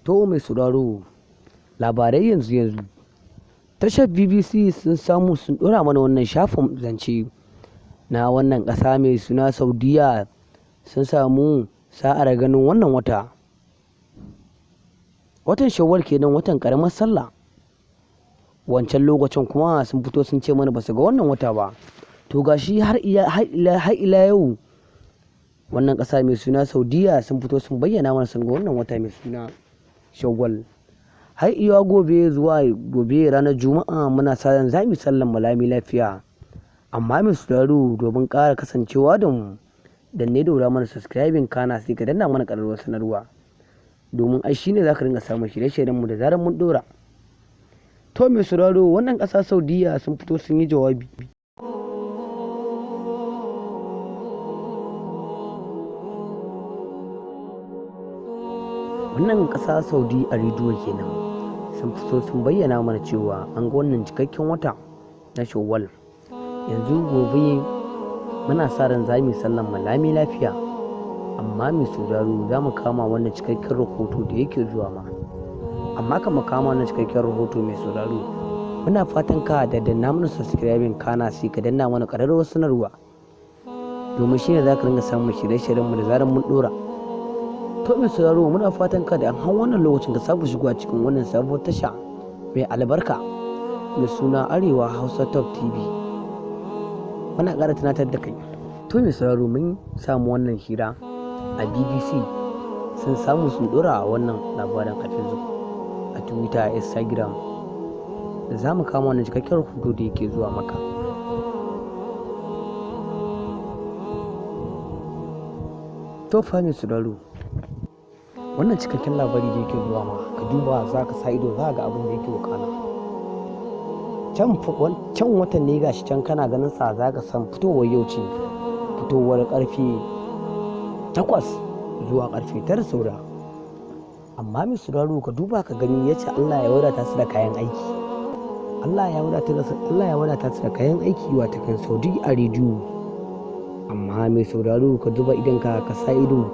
To mai sauraro, labarai yanzu tashar BBC sun samu sun ɗora mana wannan shafin zance na wannan ƙasa mai suna Saudiya sun samu sa'ar ganin wannan watan Shawwal kenan, watan ƙaramar sallah. Wancan lokacin kuma sun fito sun ce mana ba su ga wannan wata ba. To gashi har ila yau wannan ƙasa mai suna Saudiya sun fito sun bayyana mana sun ga wannan wata mai suna Shawwal. Har iya gobe zuwa gobe ranar Juma'a muna sa ran za mu sallan malami lafiya. Amma mai sauraro, domin ƙara kasancewa da mu, danne daura mana subscribing kana sai ka danna mana ƙararrawar sanarwa. Domin ai shine za ka dinga samun shirye-shiryen mu da zarar mun ɗora. To mai sauraro, wannan ƙasa Saudiya sun fito sun yi jawabi. Wannan ƙasa Saudi Arabia kenan sun fito sun bayyana mana cewa an ga wannan cikakken wata na Shawwal. Yanzu gobe muna sa ran za mu yi sallan malami lafiya. Amma mai sauraro, za mu kama wannan cikakken rahoto da yake zuwa ma. Amma kama wannan cikakken rahoto mai sauraro, muna fatan ka da danna mana subscribing kana sai ka danna mana ƙararrawar sanarwa. Domin shine za ka dinga samun shirye-shiryen mu da zarar mun ɗora. To mai sauraro, muna fatan ka da an hau wannan lokacin ka saba shigowa cikin wannan sabuwar tasha mai albarka mai suna Arewa Hausa Top TV. Muna ƙara tunatar da kai. To mai sauraro, mun samu wannan hira a BBC sun samu sun ɗora a wannan labarin a Facebook, a Twitter, Instagram. Da za mu kama wannan cikakken rahoto da yake zuwa maka. To fa mai sauraro, wannan cikakken labari da yake zuwa ma, ka duba za ka sa ido za ga abin da yake wakana. Can watan ne gashi can kana ganin sa za ka san fitowar yau ce, fitowar karfe 8 zuwa karfe 9 saura. Amma mai sauraro, ka duba ka gani yace Allah ya wadata su da kayan aiki. Allah ya wadata su da kayan aiki wata kan Saudi Arabia. Amma mai sauraro, ka duba idan ka sa ido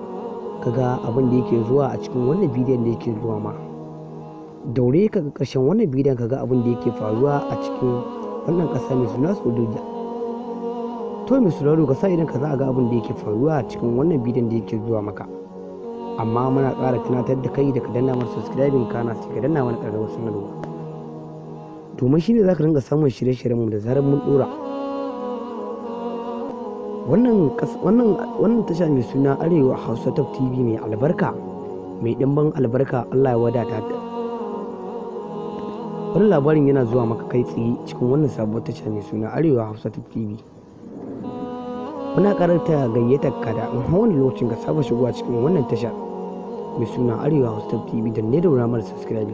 kaga abin da yake zuwa a cikin wannan bidiyon da yake zuwa ma. Daure ka ga ƙarshen wannan bidiyon kaga abin da yake faruwa a cikin wannan ƙasa mai suna Saudiya. To mai sauraro, ka sa idan ka za a ga abin da yake faruwa a cikin wannan bidiyon da yake zuwa maka. Amma muna ƙara tunatar da kai da ka danna mana subscribing kana sai ka danna mana ƙararrawar sanarwa. Domin shine za ka dinga samun shirye-shiryen mu da zarar mun ɗora. Wannan tasha mai suna Arewa Hausa Top TV mai albarka, mai ɗimbin albarka, Allah ya wadata ta. Wannan labarin yana zuwa maka kai tsaye cikin wannan sabuwar tasha mai suna Arewa Hausa Top TV. Muna karanta gayyatar ka da in wani lokacin ka saba shigowa cikin wannan tasha mai suna Arewa Hausa Top TV da ne daura mana subscribing.